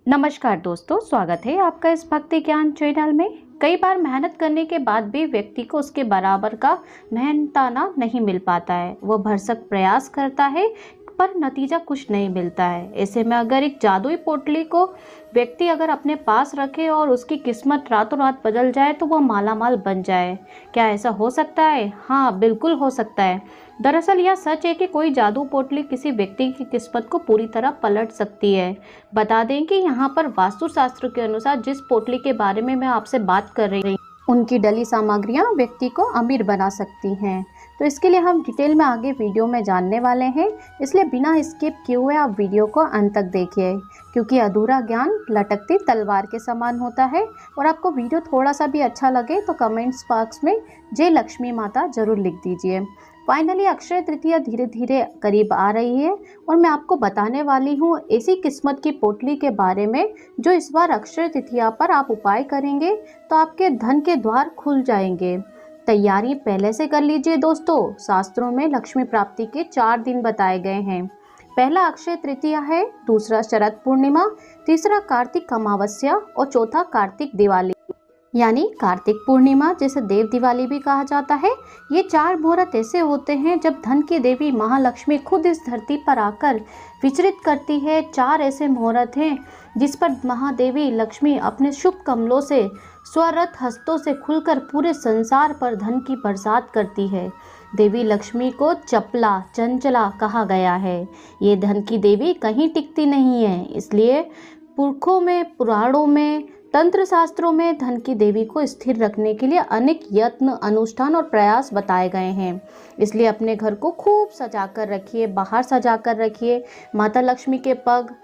नमस्कार दोस्तों, स्वागत है आपका इस भक्ति ज्ञान चैनल में। कई बार मेहनत करने के बाद भी व्यक्ति को उसके बराबर का मेहनताना नहीं मिल पाता है। वो भरसक प्रयास करता है पर नतीजा कुछ नहीं मिलता है। ऐसे में अगर एक जादुई पोटली को व्यक्ति अगर अपने पास रखे और उसकी किस्मत रातों रात बदल जाए तो वह मालामाल बन जाए। क्या ऐसा हो सकता है? हाँ, बिल्कुल हो सकता है। दरअसल यह सच है कि कोई जादू पोटली किसी व्यक्ति की किस्मत को पूरी तरह पलट सकती है। बता दें कि यहाँ पर वास्तुशास्त्र के अनुसार जिस पोटली के बारे में मैं आपसे बात कर रही हूँ, उनकी डली सामग्रियाँ व्यक्ति को अमीर बना सकती हैं। तो इसके लिए हम डिटेल में आगे वीडियो में जानने वाले हैं, इसलिए बिना स्किप किए हुए आप वीडियो को अंत तक देखिए, क्योंकि अधूरा ज्ञान लटकती तलवार के समान होता है। और आपको वीडियो थोड़ा सा भी अच्छा लगे तो कमेंट्स बॉक्स में जय लक्ष्मी माता जरूर लिख दीजिए। फाइनली अक्षय तृतीया धीरे धीरे करीब आ रही है और मैं आपको बताने वाली हूँ ऐसी किस्मत की पोटली के बारे में जो इस बार अक्षय तृतीया पर आप उपाय करेंगे तो आपके धन के द्वार खुल जाएंगे। तैयारी पहले से कर लीजिए दोस्तों। शास्त्रों में लक्ष्मी प्राप्ति के 4 दिन बताए गए हैं। पहला अक्षय तृतीया है, दूसरा शरद पूर्णिमा, तीसरा कार्तिक अमावस्या और चौथा कार्तिक दिवाली यानी कार्तिक पूर्णिमा, जिसे देव दिवाली भी कहा जाता है। ये 4 मुहूर्त ऐसे होते हैं जब धन की देवी महालक्ष्मी खुद इस धरती पर आकर विचरित करती है। 4 ऐसे मुहूर्त हैं जिस पर महादेवी लक्ष्मी अपने शुभ कमलों से स्वरथ हस्तों से खुलकर पूरे संसार पर धन की बरसात करती है। देवी लक्ष्मी को चपला चंचला कहा गया है। ये धन की देवी कहीं टिकती नहीं है, इसलिए पुरखों में, पुराणों में, तंत्र शास्त्रों में धन की देवी को स्थिर रखने के लिए अनेक यत्न, अनुष्ठान और प्रयास बताए गए हैं। इसलिए अपने घर को खूब सजा कर रखिए, बाहर सजा कर रखिए, माता लक्ष्मी के पग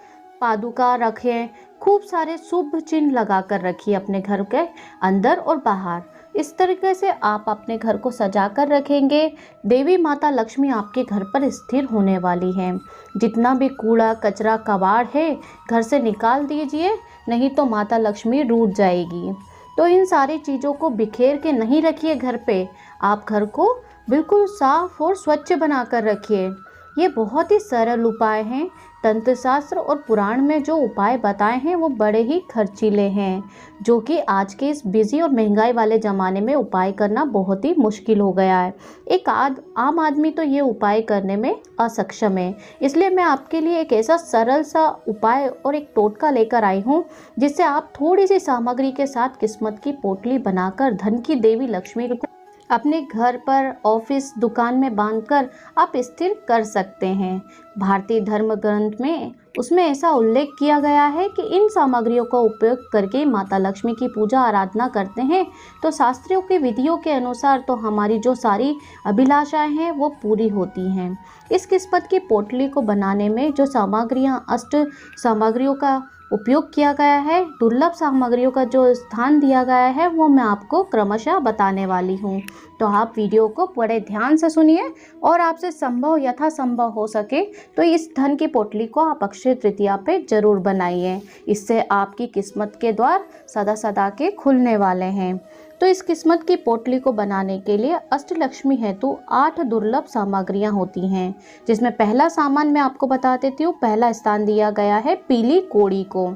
पादुका रखें, खूब सारे शुभ चिन्ह लगा कर रखिए अपने घर के अंदर और बाहर। इस तरीके से आप अपने घर को सजा कर रखेंगे, देवी माता लक्ष्मी आपके घर पर स्थिर होने वाली हैं। जितना भी कूड़ा कचरा कबाड़ है घर से निकाल दीजिए, नहीं तो माता लक्ष्मी रूठ जाएगी। तो इन सारी चीज़ों को बिखेर के नहीं रखिए घर पे, आप घर को बिल्कुल साफ और स्वच्छ बना कर रखिए। ये बहुत ही सरल उपाय हैं। तंत्र शास्त्र और पुराण में जो उपाय बताए हैं वो बड़े ही खर्चीले हैं, जो कि आज के इस बिजी और महंगाई वाले ज़माने में उपाय करना बहुत ही मुश्किल हो गया है। एक आम आदमी तो ये उपाय करने में असक्षम है। इसलिए मैं आपके लिए एक ऐसा सरल सा उपाय और एक टोटका लेकर आई हूँ जिससे आप थोड़ी सी सामग्री के साथ किस्मत की पोटली बनाकर धन की देवी लक्ष्मी को अपने घर पर, ऑफिस, दुकान में बांधकर आप स्थिर कर सकते हैं। भारतीय धर्म ग्रंथ में उसमें ऐसा उल्लेख किया गया है कि इन सामग्रियों का उपयोग करके माता लक्ष्मी की पूजा आराधना करते हैं तो शास्त्रों की विधियों के अनुसार तो हमारी जो सारी अभिलाषाएं हैं वो पूरी होती हैं। इस किस्मत की पोटली को बनाने में जो सामग्रियाँ, अष्ट सामग्रियों का उपयोग किया गया है, दुर्लभ सामग्रियों का जो स्थान दिया गया है, वो मैं आपको क्रमशः बताने वाली हूँ। तो आप वीडियो को बड़े ध्यान से सुनिए और आपसे संभव यथासंभव हो सके तो इस धन की पोटली को आप अक्षय तृतीया पे जरूर बनाइए। इससे आपकी किस्मत के द्वार सदा सदा के खुलने वाले हैं। तो इस किस्मत की पोटली को बनाने के लिए अष्टलक्ष्मी हेतु 8 दुर्लभ सामग्रियां होती हैं, जिसमें पहला सामान मैं आपको बता देती हूँ। पहला स्थान दिया गया है पीली कोड़ी को,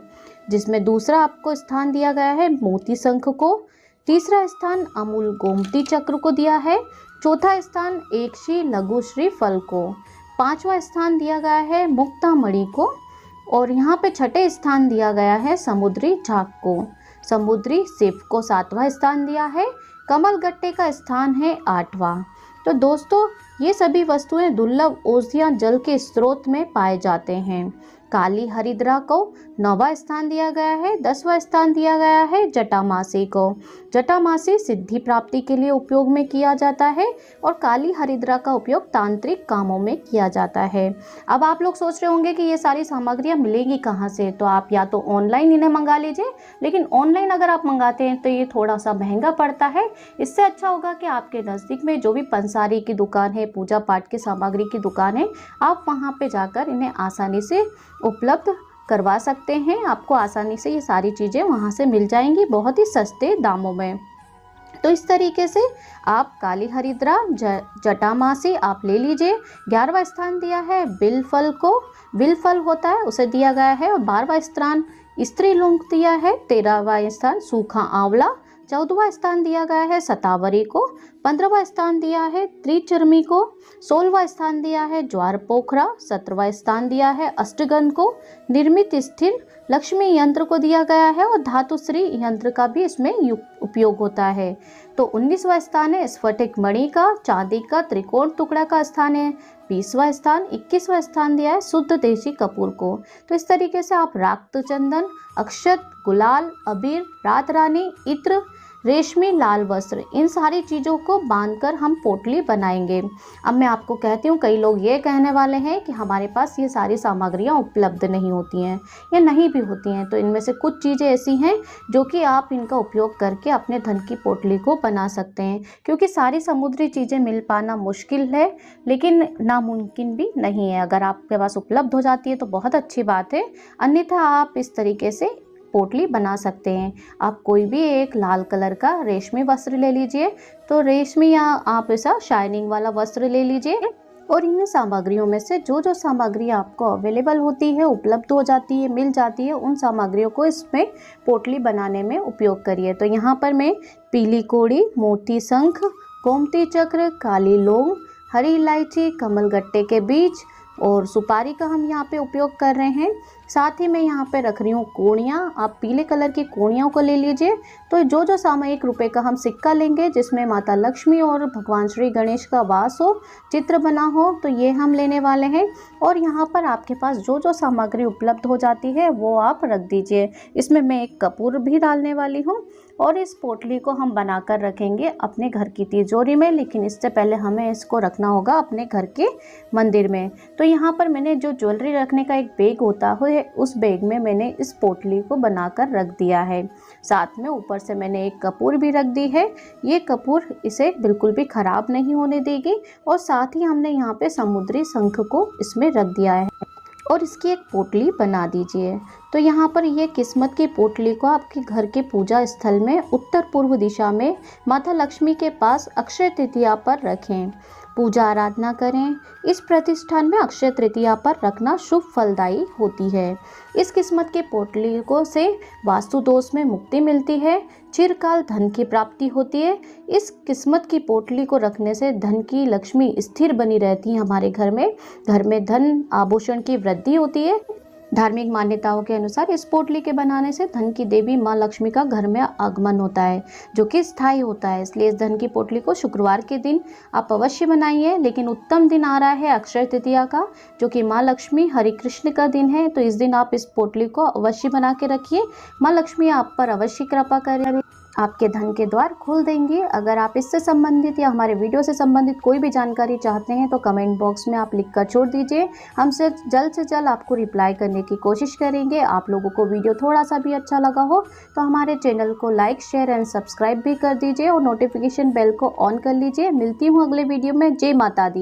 जिसमें दूसरा आपको स्थान दिया गया है मोती शंख को, तीसरा स्थान अमूल गोमती चक्र को दिया है, चौथा स्थान एकशी लघु श्री फल को, 5वां स्थान दिया गया है मुक्ता मणि को और यहाँ पे 6ठे स्थान दिया गया है समुद्री झाग को। समुद्री शिव को 7वां स्थान दिया है। कमल गट्टे का स्थान है 8वां। तो दोस्तों, ये सभी वस्तुएं दुर्लभ औषधियां जल के स्रोत में पाए जाते हैं। काली हरिद्रा को 9वां स्थान दिया गया है। 10वां स्थान दिया गया है जटामासी को। जटामासी सिद्धि प्राप्ति के लिए उपयोग में किया जाता है और काली हरिद्रा का उपयोग तांत्रिक कामों में किया जाता है। अब आप लोग सोच रहे होंगे कि ये सारी सामग्रियां मिलेगी कहाँ से, तो आप या तो ऑनलाइन इन्हें मंगा लीजिए, लेकिन ऑनलाइन अगर आप मंगाते हैं तो ये थोड़ा सा महंगा पड़ता है। इससे अच्छा होगा कि आपके नज़दीक में जो भी पंसारी की दुकान है, पूजा पाठ की सामग्री की दुकान है, आप वहाँ पे जाकर इन्हें आसानी से उपलब्ध करवा सकते हैं। आपको आसानी से ये सारी चीज़ें वहाँ से मिल जाएंगी बहुत ही सस्ते दामों में। तो तो इस तरीके से आप काली हरिद्रा जटामासी आप ले लीजिए। 11वां स्थान दिया है बिल फल को, बिल फल होता है उसे दिया गया है। और 12वां स्थान स्त्रीलिंग दिया है। 13वां स्थान सूखा आंवला। 14वां स्थान दिया गया है शतावरी को। 15वां स्थान दिया है त्रिचर्मी को। 16वां स्थान दिया है ज्वार पोखरा। 17वां स्थान दिया है अष्टगंध को। निर्मित स्थिर लक्ष्मी यंत्र को दिया गया है और धातुश्री यंत्र का भी इसमें उपयोग होता है। तो 19वां स्थान है स्फटिक मणि का, चांदी का त्रिकोण टुकड़ा का स्थान है 20वां स्थान। 21वां स्थान दिया है शुद्ध देशी कपूर को। तो इस तरीके से आप राक्त चंदन, अक्षत, गुलाल, अबीर, रात रानी, इत्र, रेशमी लाल वस्त्र, इन सारी चीज़ों को बांधकर हम पोटली बनाएंगे। अब मैं आपको कहती हूँ, कई लोग ये कहने वाले हैं कि हमारे पास ये सारी सामग्रियाँ उपलब्ध नहीं होती हैं या नहीं भी होती हैं। तो इनमें से कुछ चीज़ें ऐसी हैं जो कि आप इनका उपयोग करके अपने धन की पोटली को बना सकते हैं, क्योंकि सारी समुद्री चीज़ें मिल पाना मुश्किल है लेकिन नामुमकिन भी नहीं है। अगर आपके पास उपलब्ध हो जाती है तो बहुत अच्छी बात है, अन्यथा आप इस तरीके से पोटली बना सकते हैं। आप कोई भी एक लाल कलर का रेशमी वस्त्र ले लीजिए, तो रेशमी या आप ऐसा शाइनिंग वाला वस्त्र ले लीजिए और इन सामग्रियों में से जो जो सामग्री आपको अवेलेबल होती है, उपलब्ध हो जाती है, मिल जाती है, उन सामग्रियों को इसमें पोटली बनाने में उपयोग करिए। तो यहाँ पर मैं पीली कोड़ी, मोती शंख, गोमती चक्र, काली लौंग, हरी इलायची, कमलगट्टे के बीज और सुपारी का हम यहाँ पे उपयोग कर रहे हैं। साथ ही मैं यहाँ पे रख रही हूँ कोड़ियाँ। आप पीले कलर की कोड़ियों को ले लीजिए। तो जो जो सामयिक रुपए का हम सिक्का लेंगे जिसमें माता लक्ष्मी और भगवान श्री गणेश का वास हो, चित्र बना हो, तो ये हम लेने वाले हैं। और यहाँ पर आपके पास जो जो सामग्री उपलब्ध हो जाती है वो आप रख दीजिए। इसमें मैं एक कपूर भी डालने वाली हूँ और इस पोटली को हम बनाकर रखेंगे अपने घर की तिजोरी में, लेकिन इससे पहले हमें इसको रखना होगा अपने घर के मंदिर में। तो यहाँ पर मैंने जो ज्वेलरी रखने का एक बैग होता है, उस बैग में मैंने इस पोटली को बनाकर रख दिया है। साथ में ऊपर से मैंने एक कपूर भी रख दी है। ये कपूर इसे बिल्कुल भी खराब नहीं होने देगी। और साथ ही हमने यहाँ पे समुद्री शंख को इसमें रख दिया है और इसकी एक पोटली बना दीजिए। तो यहाँ पर ये किस्मत की पोटली को आपके घर के पूजा स्थल में उत्तर पूर्व दिशा में माता लक्ष्मी के पास अक्षय तृतीया पर रखें, पूजा आराधना करें। इस प्रतिष्ठान में अक्षय तृतीया पर रखना शुभ फलदायी होती है। इस किस्मत की पोटली को से वास्तु दोष में मुक्ति मिलती है, चिरकाल धन की प्राप्ति होती है। इस किस्मत की पोटली को रखने से धन की लक्ष्मी स्थिर बनी रहती है हमारे घर में धन आभूषण की वृद्धि होती है। धार्मिक मान्यताओं के अनुसार इस पोटली के बनाने से धन की देवी माँ लक्ष्मी का घर में आगमन होता है, जो कि स्थायी होता है। इसलिए इस धन की पोटली को शुक्रवार के दिन आप अवश्य बनाइए। लेकिन उत्तम दिन आ रहा है अक्षय तृतीया का, जो कि माँ लक्ष्मी हरि कृष्ण का दिन है। तो इस दिन आप इस पोटली को अवश्य बना के रखिए। माँ लक्ष्मी आप पर अवश्य कृपा करें, आपके धन के द्वार खोल देंगे। अगर आप इससे संबंधित या हमारे वीडियो से संबंधित कोई भी जानकारी चाहते हैं तो कमेंट बॉक्स में आप लिख कर छोड़ दीजिए। हम से जल्द आपको रिप्लाई करने की कोशिश करेंगे। आप लोगों को वीडियो थोड़ा सा भी अच्छा लगा हो तो हमारे चैनल को लाइक, शेयर एंड सब्सक्राइब भी कर दीजिए और नोटिफिकेशन बेल को ऑन कर लीजिए। मिलती हूँ अगले वीडियो में। जय माता दी।